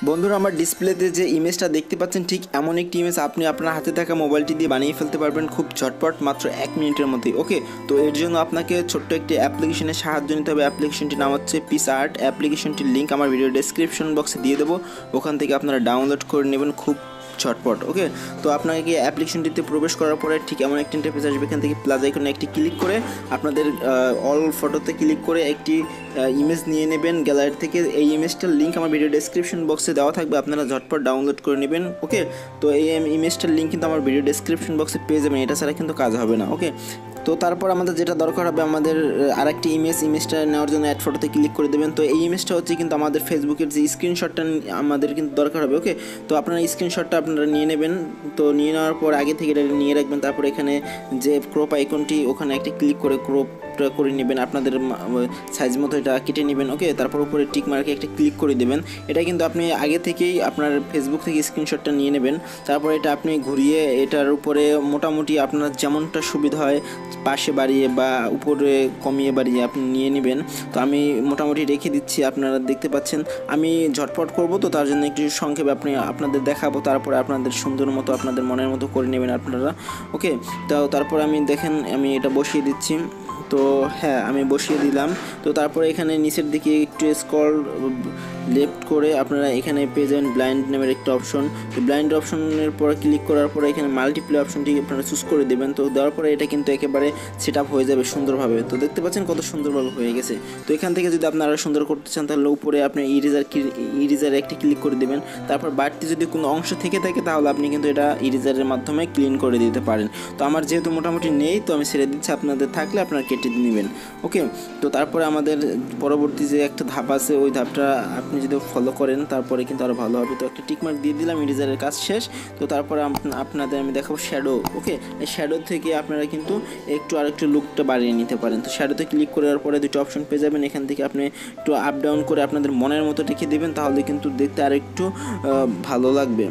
বন্ধুরা আমার ডিসপ্লেতে যে ইমেজটা দেখতে পাচ্ছেন ঠিক এমন একটি ইমেজ আপনি আপনার হাতে থাকা মোবাইলটি দিয়ে বানিয়ে ফেলতে পারবেন খুব ঝটপট মাত্র 1 মিনিটের মধ্যেই। ওকে, তো এর জন্য আপনাকে ছোট্ট একটি অ্যাপ্লিকেশনের সাহায্য নিতে হবে। অ্যাপ্লিকেশনটির নাম হচ্ছে PicsArt। অ্যাপ্লিকেশনটির লিঙ্ক আমার ভিডিও ডেসক্রিপশন বক্সে দিয়ে দেবো, ওখান থেকে আপনারা ডাউনলোড করে নেবেন খুব ঝটপট। ওকে, তো আপনাকে অ্যাপ্লিকেশনটিতে প্রবেশ করার পরে ঠিক এমন একটি ইন্টারফেস আসবে। এখান থেকে প্লাস আইকনে একটি ক্লিক করে আপনাদের অল ফটোতে ক্লিক করে একটি ইমেজ নিয়ে নেবেন গ্যালারি থেকে। এই ইমেজটার লিঙ্ক আমার ভিডিও ডেসক্রিপশন বক্সে দেওয়া থাকবে, আপনারা ঝটপট ডাউনলোড করে নেবেন। ওকে, তো এই ইমেজটার লিঙ্ক কিন্তু আমার ভিডিও ডেসক্রিপশন বক্সে পেয়ে যাবেন, এটা ছাড়া কিন্তু কাজ হবে না। ওকে, তো তারপর আমাদের যেটা দরকার হবে, আমাদের আরেকটি ইমেজটা নেওয়ার জন্য অ্যাড ফটোতে ক্লিক করে দেবেন। তো এই ইমেজটা হচ্ছে কিন্তু আমাদের ফেসবুকের যে স্ক্রিনশটটা আমাদের কিন্তু দরকার হবে। ওকে, তো আপনারা স্ক্রিনশটটা আপনারা নিয়ে নেবেন। তো নিয়ে নেওয়ার পর আগে থেকে এটা নিয়ে রাখবেন। তারপর এখানে যে ক্রপ আইকনটি ওখানে একটি ক্লিক করে ক্রপটা করে নেবেন, আপনাদের সাইজ মতো এটা কেটে নেবেন। ওকে, তারপর উপরে টিক মার্কে একটা ক্লিক করে দেবেন। এটা কিন্তু আপনি আগে থেকেই আপনার ফেসবুক থেকে স্ক্রিনশটটা নিয়ে নেবেন। তারপর এটা আপনি ঘুরিয়ে এটার উপরে মোটামুটি আপনার যেমনটা সুবিধা হয় পাশে বাড়িয়ে বা উপরে কমিয়ে বাড়িয়ে আপনি নিয়ে নেবেন। তো আমি মোটামুটি রেখে দিচ্ছি, আপনারা দেখতে পাচ্ছেন। আমি ঝটপট করব, তো তার জন্য একটু সংক্ষেপে আপনাদের দেখাবো, তারপরে আপনাদের সুন্দর মতো আপনাদের মনের মতো করে নেবেন আপনারা। ওকে, তো তারপর দেখেন আমি এটা বসিয়ে দিচ্ছি। তো হ্যাঁ, আমি বসিয়ে দিলাম। তো তারপরে এখানে নিচের দিকে একটু স্ক্রল লেফট করে আপনারা এখানে পেয়ে যাবেন ব্লাইন্ড নামের একটা অপশন। তো ব্লাইন্ড অপশনের পরে ক্লিক করার পরে এখানে মাল্টিপ্লে অপশনটি আপনারা চুজ করে দেবেন। তো দেওয়ার পরে এটা কিন্তু একেবারে সেট আপ হয়ে যাবে সুন্দরভাবে। তো দেখতে পাচ্ছেন কত সুন্দরভাবে হয়ে গেছে। তো এখান থেকে যদি আপনারা সুন্দর করতে চান তাহলে উপরে আপনি ইরেজার একটি ক্লিক করে দেবেন। তারপর বাড়তি যদি কোনো অংশ থেকে থাকে তাহলে আপনি কিন্তু এটা ইরেজারের মাধ্যমে ক্লিন করে দিতে পারেন। তো আমার যেহেতু মোটামুটি নেই, তো আমি ছেড়ে দিচ্ছি, আপনাদের থাকলে আপনারা কেটে নেবেন। ওকে, তো তারপরে আমাদের পরবর্তী যে একটা ধাপ আছে, ওই ধাপটা আপনি যদি ফলো করেন তারপরে কিন্তু আরও ভালো হবে। তো একটা টিকমার্ক দিয়ে দিলাম, ইরেজারের কাজ শেষ। তো তারপরে আপনাদের আমি দেখাবো শ্যাডো। ওকে, এই শ্যাডো থেকে আপনারা কিন্তু আরেকটু লুকটা বাড়িয়ে নিতে পারেন। তো শ্যাডোতে ক্লিক করার পরে দুটো অপশন পেয়ে যাবেন। এখান থেকে আপনি একটু আপ ডাউন করে আপনাদের মনের মতো রেখে দেবেন, তাহলে কিন্তু দেখতে আরেকটু ভালো লাগবে।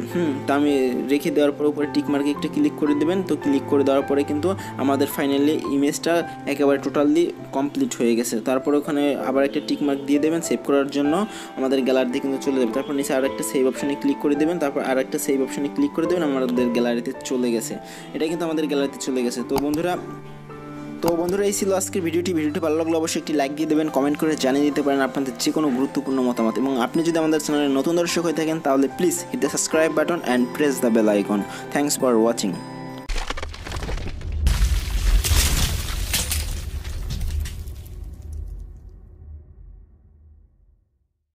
তো আমি রেখে দেওয়ার পরে উপরে টিকমার্কে একটা ক্লিক করে দেবেন। তো ক্লিক করে দেওয়ার পরে কিন্তু আমাদের ফাইনালি ইমেজটা একেবারে টোটালি কমপ্লিট হয়ে গেছে। তারপর ওখানে আবার একটা টিকমার্ক দিয়ে দেবেন সেভ করার জন্য, আমাদের গ্যালারিতে কিন্তু চলে যাবে। তারপর নিচে আরেকটা সেভ অপশনে ক্লিক করে দেবেন, তারপর আরেকটা সেভ অপশনে ক্লিক করে দেবেন, আমাদের গ্যালারিতে চলে গেছে। এটা কিন্তু আমাদের গ্যালারিতে চলে গেছে। তো বন্ধুরা এই ছিল আজকের ভিডিওটি ভালো লাগলে অবশ্যই একটি লাইক দিয়ে দেবেন, কমেন্ট করে জানিয়ে দিতে পারেন আপনাদের যে কোনো গুরুত্বপূর্ণ মতামত। এবং আপনি যদি আমাদের চ্যানেলে নতুন দর্শক হয়ে থাকেন তাহলে please hit the subscribe button and press the bell icon. Thanks for watching.